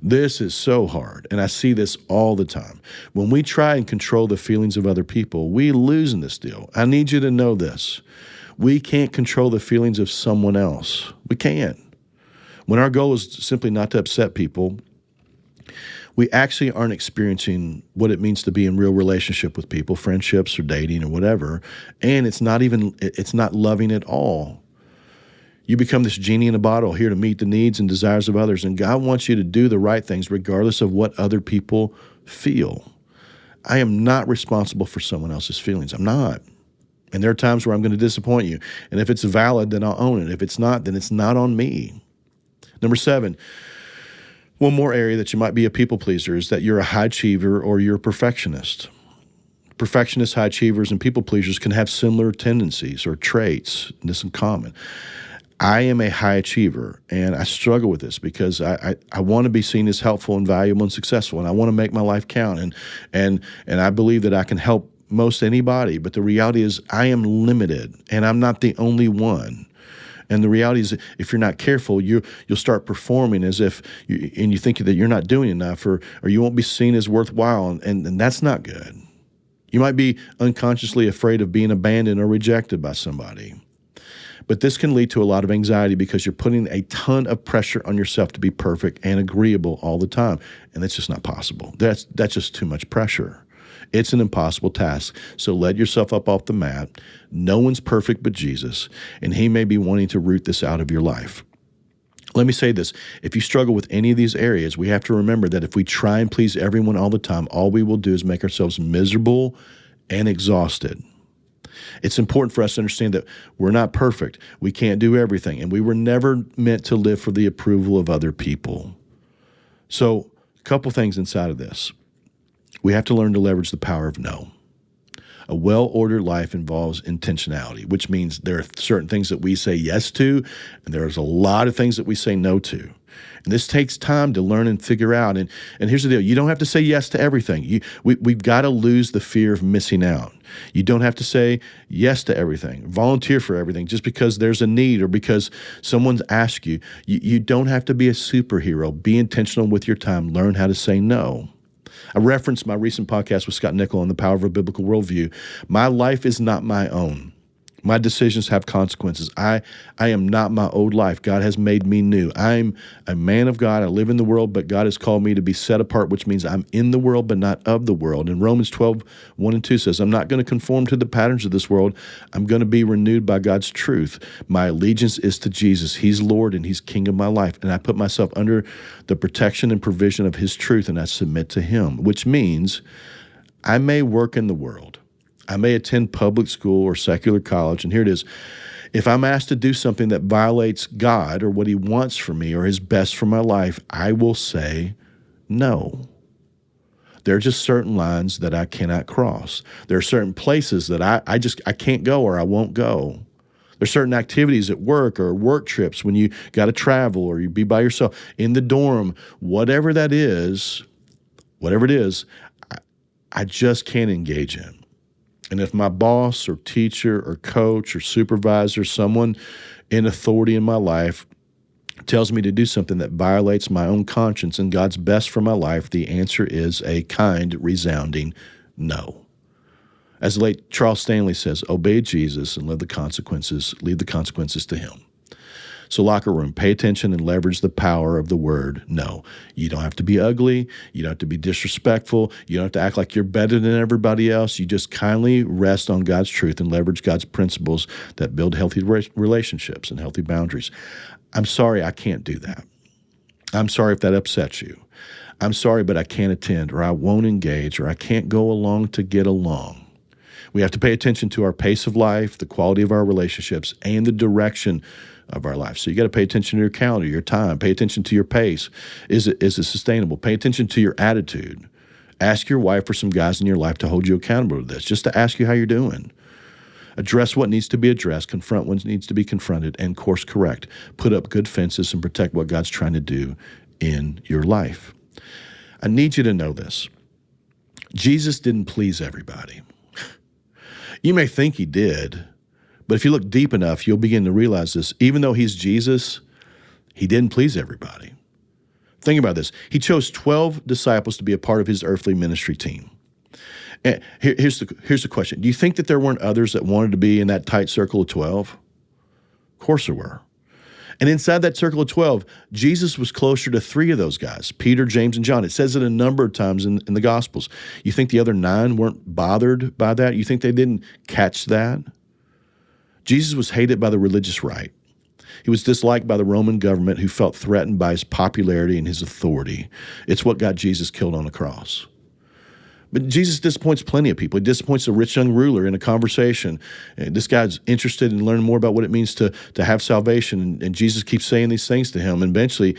This is so hard, and I see this all the time. When we try and control the feelings of other people, we lose in this deal. I need you to know this. We can't control the feelings of someone else. We can't. When our goal is simply not to upset people, we actually aren't experiencing what it means to be in real relationship with people, friendships or dating or whatever, and it's not loving at all. You become this genie in a bottle here to meet the needs and desires of others, and God wants you to do the right things regardless of what other people feel. I am not responsible for someone else's feelings. I'm not. And there are times where I'm going to disappoint you, and if it's valid, then I'll own it. If it's not, then it's not on me. Number 7, one more area that you might be a people pleaser is that you're a high achiever or you're a perfectionist. Perfectionists, high achievers, and people pleasers can have similar tendencies or traits, this in common. I am a high achiever, and I struggle with this because I want to be seen as helpful and valuable and successful, and I want to make my life count, and I believe that I can help most anybody, but the reality is I am limited, and I'm not the only one. And the reality is, if you're not careful, you'll start performing as if you think that you're not doing enough, or you won't be seen as worthwhile, and that's not good. You might be unconsciously afraid of being abandoned or rejected by somebody. But this can lead to a lot of anxiety because you're putting a ton of pressure on yourself to be perfect and agreeable all the time. And that's just not possible. That's just too much pressure. It's an impossible task. So let yourself up off the mat. No one's perfect but Jesus, and he may be wanting to root this out of your life. Let me say this. If you struggle with any of these areas, we have to remember that if we try and please everyone all the time, all we will do is make ourselves miserable and exhausted. It's important for us to understand that we're not perfect. We can't do everything, and we were never meant to live for the approval of other people. So a couple things inside of this. We have to learn to leverage the power of no. A well-ordered life involves intentionality, which means there are certain things that we say yes to, and there's a lot of things that we say no to. And this takes time to learn and figure out. And here's the deal. You don't have to say yes to everything. We've got to lose the fear of missing out. You don't have to say yes to everything, volunteer for everything just because there's a need or because someone's asked you. You don't have to be a superhero. Be intentional with your time. Learn how to say no. I referenced my recent podcast with Scott Nickel on the power of a biblical worldview. My life is not my own. My decisions have consequences. I am not my old life. God has made me new. I'm a man of God. I live in the world, but God has called me to be set apart, which means I'm in the world, but not of the world. And Romans 12:1-2 says, I'm not going to conform to the patterns of this world. I'm going to be renewed by God's truth. My allegiance is to Jesus. He's Lord and he's King of my life. And I put myself under the protection and provision of his truth, and I submit to him, which means I may work in the world. I may attend public school or secular college, and here it is. If I'm asked to do something that violates God or what he wants for me or his best for my life, I will say no. There are just certain lines that I cannot cross. There are certain places that I can't go or I won't go. There's certain activities at work or work trips when you got to travel or you be by yourself in the dorm, whatever it is, I just can't engage in. And if my boss or teacher or coach or supervisor, someone in authority in my life tells me to do something that violates my own conscience and God's best for my life, the answer is a kind, resounding no. As the late Charles Stanley says, obey Jesus and leave the consequences to him. So locker room, pay attention and leverage the power of the word no. You don't have to be ugly. You don't have to be disrespectful. You don't have to act like you're better than everybody else. You just kindly rest on God's truth and leverage God's principles that build healthy relationships and healthy boundaries. I'm sorry, I can't do that. I'm sorry if that upsets you. I'm sorry, but I can't attend, or I won't engage, or I can't go along to get along. We have to pay attention to our pace of life, the quality of our relationships, and the direction of our life. So you got to pay attention to your calendar, your time. Pay attention to your pace. Is it sustainable? Pay attention to your attitude. Ask your wife or some guys in your life to hold you accountable to this, just to ask you how you're doing. Address what needs to be addressed, confront what needs to be confronted, and course correct. Put up good fences and protect what God's trying to do in your life. I need you to know this. Jesus didn't please everybody. You may think he did, but if you look deep enough, you'll begin to realize this. Even though he's Jesus, he didn't please everybody. Think about this. He chose 12 disciples to be a part of his earthly ministry team. And here's the question. Do you think that there weren't others that wanted to be in that tight circle of 12? Of course there were. And inside that circle of 12, Jesus was closer to 3 of those guys, Peter, James, and John. It says it a number of times in the Gospels. You think the other 9 weren't bothered by that? You think they didn't catch that? Jesus was hated by the religious right. He was disliked by the Roman government, who felt threatened by his popularity and his authority. It's what got Jesus killed on the cross. But Jesus disappoints plenty of people. He disappoints a rich young ruler in a conversation. And this guy's interested in learning more about what it means to have salvation. And Jesus keeps saying these things to him. And eventually,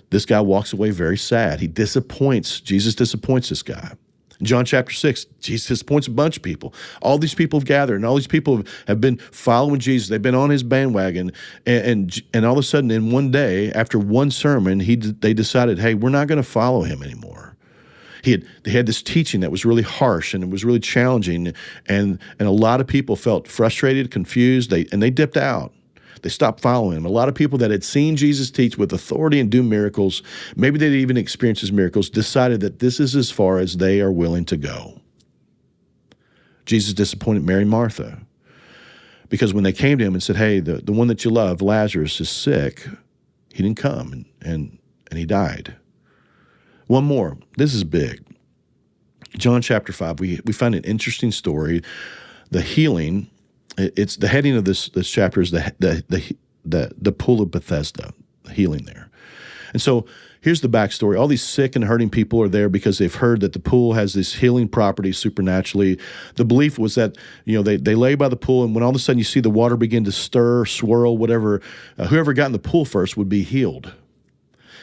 this guy walks away very sad. Jesus disappoints this guy. In John chapter 6, Jesus disappoints a bunch of people. All these people have gathered, and all these people have been following Jesus. They've been on his bandwagon. And all of a sudden, in one day, after one sermon, they decided, hey, we're not going to follow him anymore. They had this teaching that was really harsh, and it was really challenging, and a lot of people felt frustrated, confused, and they dipped out. They stopped following him. A lot of people that had seen Jesus teach with authority and do miracles, maybe they'd even experienced his miracles, decided that this is as far as they are willing to go. Jesus disappointed Mary and Martha, because when they came to him and said, hey, the one that you love, Lazarus, is sick, he didn't come, and he died. One more. This is big. John chapter 5, we find an interesting story. The healing, it's the heading of this chapter is the pool of Bethesda, the healing there. And so here's the backstory. All these sick and hurting people are there because they've heard that the pool has this healing property supernaturally. The belief was that, they lay by the pool, and when all of a sudden you see the water begin to stir, swirl, whatever, whoever got in the pool first would be healed.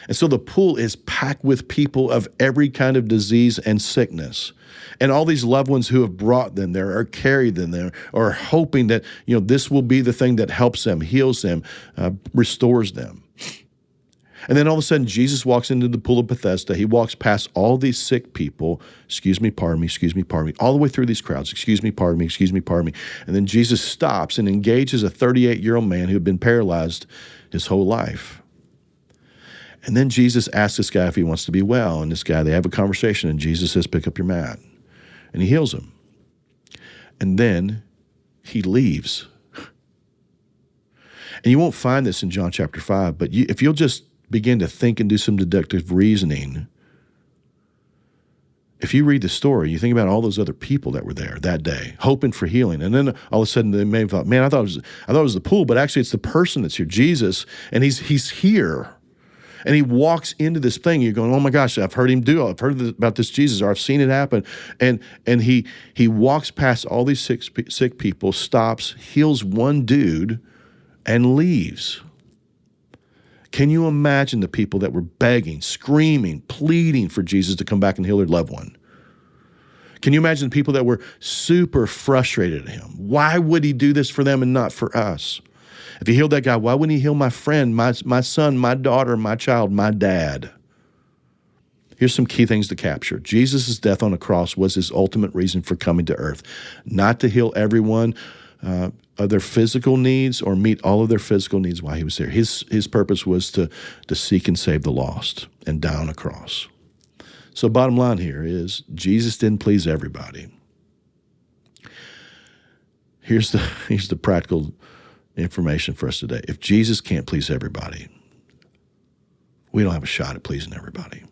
And so the pool is packed with people of every kind of disease and sickness. And all these loved ones who have brought them there or carried them there are hoping that, this will be the thing that helps them, heals them, restores them. And then all of a sudden, Jesus walks into the pool of Bethesda. He walks past all these sick people, pardon me, all the way through these crowds, pardon me. And then Jesus stops and engages a 38-year-old man who had been paralyzed his whole life. And then Jesus asks this guy if he wants to be well. And they have a conversation, and Jesus says, pick up your mat. And he heals him. And then he leaves. And you won't find this in John chapter 5, but if you'll just begin to think and do some deductive reasoning, if you read the story, you think about all those other people that were there that day, hoping for healing. And then all of a sudden they may have thought, man, I thought it was the pool, but actually it's the person that's here, Jesus, and he's here. And he walks into this thing. You're going, oh my gosh, I've heard about this Jesus, or I've seen it happen. And he walks past all these sick people, stops, heals one dude, and leaves. Can you imagine the people that were begging, screaming, pleading for Jesus to come back and heal their loved one? Can you imagine the people that were super frustrated at him? Why would he do this for them and not for us? If he healed that guy, why wouldn't he heal my friend, my son, my daughter, my child, my dad? Here's some key things to capture. Jesus' death on the cross was his ultimate reason for coming to earth, not to heal everyone of their physical needs or meet all of their physical needs while he was there. His purpose was to seek and save the lost and die on a cross. So bottom line here is Jesus didn't please everybody. Here's the practical information for us today. If Jesus can't please everybody, we don't have a shot at pleasing everybody.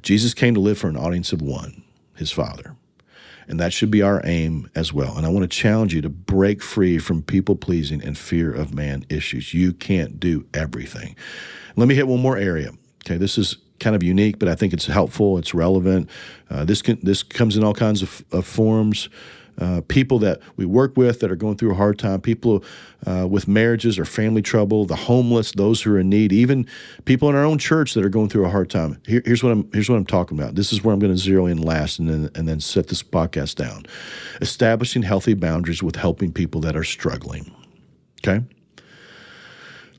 Jesus came to live for an audience of one, his Father. And that should be our aim as well. And I want to challenge you to break free from people-pleasing and fear of man issues. You can't do everything. Let me hit one more area. Okay, this is kind of unique, but I think it's helpful. It's relevant. This comes in all kinds of forms. People that we work with that are going through a hard time, people with marriages or family trouble, the homeless, those who are in need, even people in our own church that are going through a hard time. Here's what I'm talking about. This is where I'm going to zero in last and then set this podcast down. Establishing healthy boundaries with helping people that are struggling. Okay?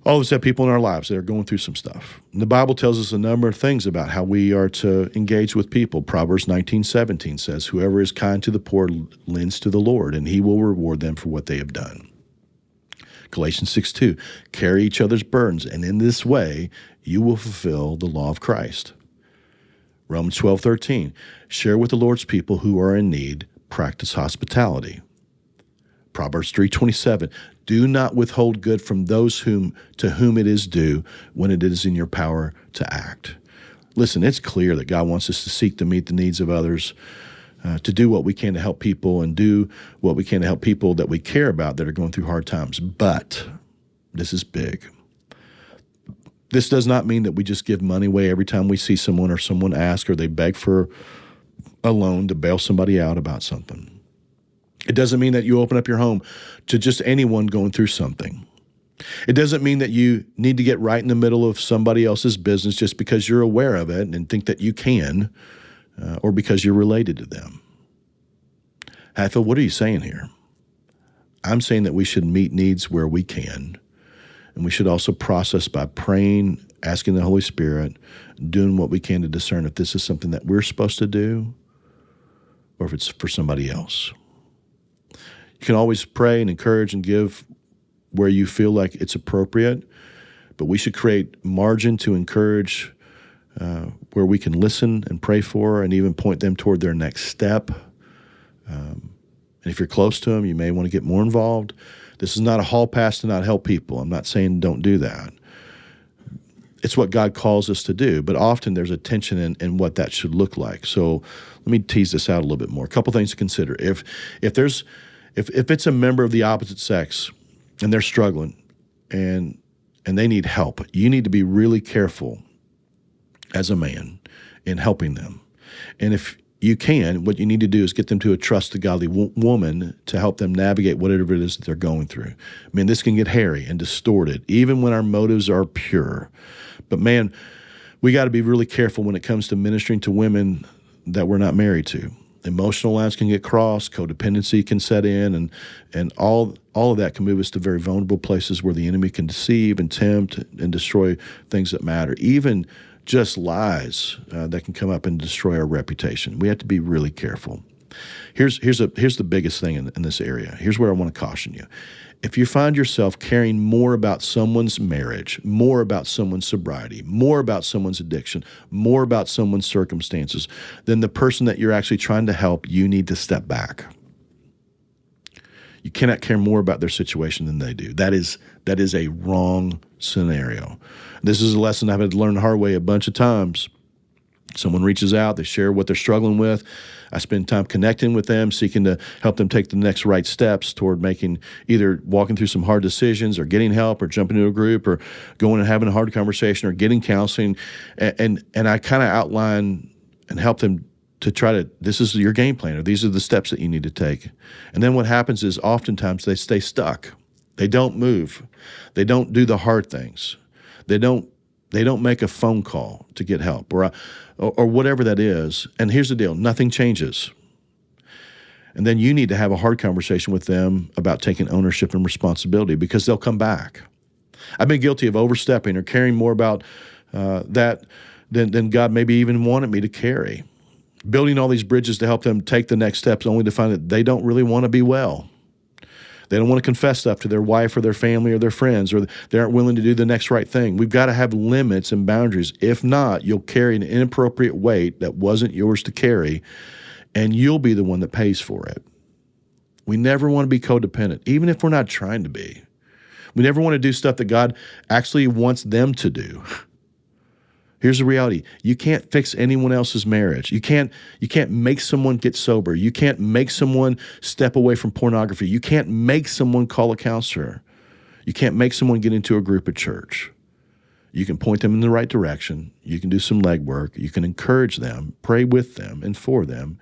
All of us have people in our lives that are going through some stuff. And the Bible tells us a number of things about how we are to engage with people. Proverbs 19:17 says, "Whoever is kind to the poor lends to the Lord, and he will reward them for what they have done." Galatians 6:2, "Carry each other's burdens, and in this way you will fulfill the law of Christ." Romans 12:13, "Share with the Lord's people who are in need, practice hospitality." Proverbs 3:27, "Do not withhold good from those to whom it is due when it is in your power to act." Listen, it's clear that God wants us to seek to meet the needs of others, to do what we can to help people and do what we can to help people that we care about that are going through hard times. But this is big. This does not mean that we just give money away every time we see someone or someone ask or they beg for a loan to bail somebody out about something. It doesn't mean that you open up your home to just anyone going through something. It doesn't mean that you need to get right in the middle of somebody else's business just because you're aware of it and think that you can, or because you're related to them. Hatfield, what are you saying here? I'm saying that we should meet needs where we can, and we should also process by praying, asking the Holy Spirit, doing what we can to discern if this is something that we're supposed to do or if it's for somebody else. You can always pray and encourage and give where you feel like it's appropriate, but we should create margin to encourage where we can listen and pray for and even point them toward their next step. And if you're close to them, you may want to get more involved. This is not a hall pass to not help people. I'm not saying don't do that. It's what God calls us to do, but often there's a tension in what that should look like. So let me tease this out a little bit more. A couple things to consider. If it's a member of the opposite sex and they're struggling and they need help, you need to be really careful as a man in helping them. And if you can, what you need to do is get them to a trusted, godly woman to help them navigate whatever it is that they're going through. I mean, this can get hairy and distorted, even when our motives are pure. But man, we got to be really careful when it comes to ministering to women that we're not married to. Emotional lines can get crossed, codependency can set in, and all of that can move us to very vulnerable places where the enemy can deceive and tempt and destroy things that matter. Even just lies that can come up and destroy our reputation. We have to be really careful. Here's the biggest thing in this area. Here's where I want to caution you. If you find yourself caring more about someone's marriage, more about someone's sobriety, more about someone's addiction, more about someone's circumstances than the person that you're actually trying to help, you need to step back. You cannot care more about their situation than they do. That is a wrong scenario. This is a lesson I've had to learn the hard way a bunch of times. Someone reaches out, they share what they're struggling with. I spend time connecting with them, seeking to help them take the next right steps toward either walking through some hard decisions or getting help or jumping into a group or going and having a hard conversation or getting counseling. And I kind of outline and help them to try to, this is your game plan, or these are the steps that you need to take. And then what happens is oftentimes they stay stuck. They don't move. They don't do the hard things. They don't make a phone call to get help or whatever that is. And here's the deal, nothing changes. And then you need to have a hard conversation with them about taking ownership and responsibility because they'll come back. I've been guilty of overstepping or caring more about that than God maybe even wanted me to carry. Building all these bridges to help them take the next steps only to find that they don't really want to be well. They don't want to confess stuff to their wife or their family or their friends, or they aren't willing to do the next right thing. We've got to have limits and boundaries. If not, you'll carry an inappropriate weight that wasn't yours to carry, and you'll be the one that pays for it. We never want to be codependent, even if we're not trying to be. We never want to do stuff that God actually wants them to do. Here's the reality. You can't fix anyone else's marriage. You can't make someone get sober. You can't make someone step away from pornography. You can't make someone call a counselor. You can't make someone get into a group at church. You can point them in the right direction. You can do some legwork. You can encourage them, pray with them and for them.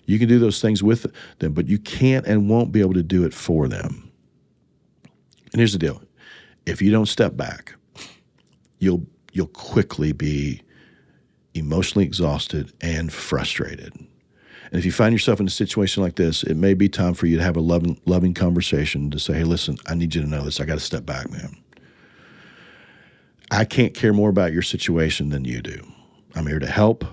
You can do those things with them, but you can't and won't be able to do it for them. And here's the deal. If you don't step back, you'll quickly be emotionally exhausted and frustrated. And if you find yourself in a situation like this, it may be time for you to have a loving conversation to say, hey, listen, I need you to know this. I got to step back, man. I can't care more about your situation than you do. I'm here to help,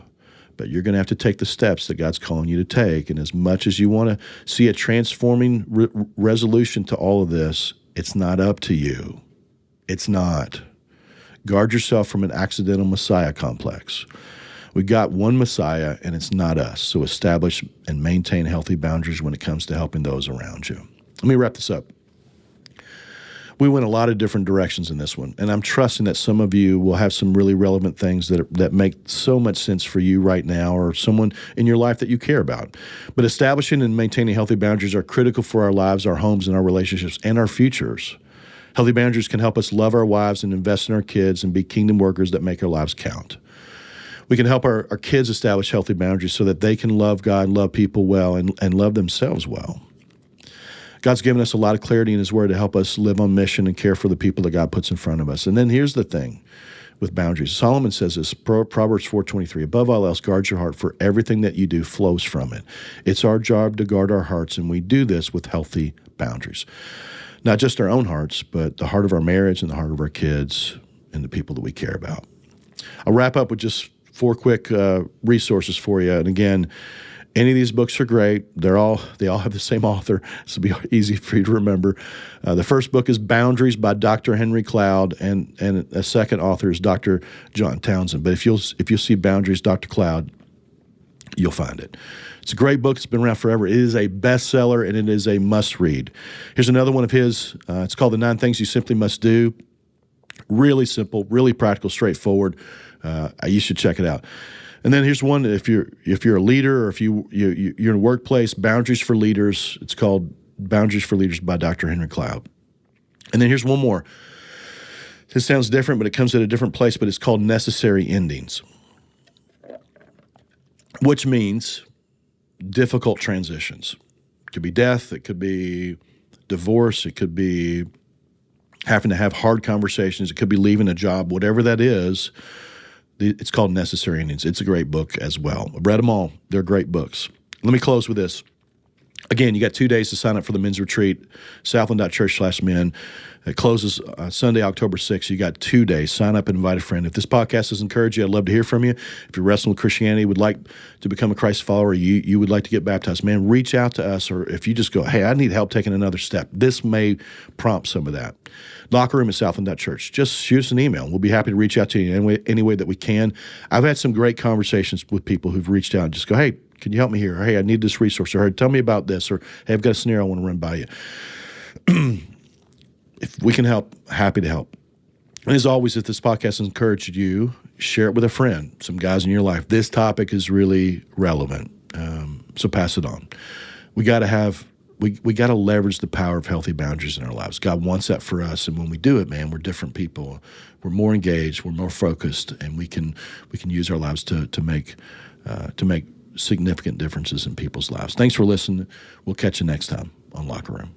but you're going to have to take the steps that God's calling you to take. And as much as you want to see a transforming resolution to all of this, it's not up to you. It's not. Guard yourself from an accidental Messiah complex. We got one Messiah, and it's not us. So establish and maintain healthy boundaries when it comes to helping those around you. Let me wrap this up. We went a lot of different directions in this one, and I'm trusting that some of you will have some really relevant things that make so much sense for you right now or someone in your life that you care about. But establishing and maintaining healthy boundaries are critical for our lives, our homes, and our relationships, and our futures. Healthy boundaries can help us love our wives and invest in our kids and be kingdom workers that make our lives count. We can help our kids establish healthy boundaries so that they can love God, love people well, and love themselves well. God's given us a lot of clarity in His Word to help us live on mission and care for the people that God puts in front of us. And then here's the thing with boundaries. Solomon says this, Proverbs 4:23, above all else, guard your heart, for everything that you do flows from it. It's our job to guard our hearts, and we do this with healthy boundaries. Not just our own hearts, but the heart of our marriage and the heart of our kids and the people that we care about. I'll wrap up with just 4 quick resources for you. And again, any of these books are great. They all have the same author, so it'll be easy for you to remember. The first book is Boundaries by Dr. Henry Cloud, and a second author is Dr. John Townsend. But if you'll see Boundaries, Dr. Cloud, you'll find it. It's a great book. It's been around forever. It is a bestseller, and it is a must-read. Here's another one of his. It's called The 9 Things You Simply Must Do. Really simple, really practical, straightforward. You should check it out. And then here's one, if you're a leader or if you're in a workplace, Boundaries for Leaders. It's called Boundaries for Leaders by Dr. Henry Cloud. And then here's one more. This sounds different, but it comes at a different place, but it's called Necessary Endings, which means difficult transitions. It could be death. It could be divorce. It could be having to have hard conversations. It could be leaving a job, whatever that is. It's called Necessary Endings. It's a great book as well. I've read them all. They're great books. Let me close with this. Again, you got 2 days to sign up for the men's retreat, southland.church/men. It closes Sunday, October 6th. You got 2 days. Sign up and invite a friend. If this podcast has encouraged you, I'd love to hear from you. If you're wrestling with Christianity, would like to become a Christ follower, you would like to get baptized, man, reach out to us. Or if you just go, hey, I need help taking another step, this may prompt some of that. Locker room at southland.church. Just shoot us an email. We'll be happy to reach out to you any way that we can. I've had some great conversations with people who've reached out and just go, hey, can you help me here? Or, hey, I need this resource. Or, hey, tell me about this. Or, hey, I've got a scenario I want to run by you. If we can help, happy to help. And as always, if this podcast has encouraged you, share it with a friend, some guys in your life. This topic is really relevant, so pass it on. We got to leverage the power of healthy boundaries in our lives. God wants that for us, and when we do it, man, we're different people. We're more engaged, we're more focused, and we can use our lives to make significant differences in people's lives. Thanks for listening. We'll catch you next time on Locker Room.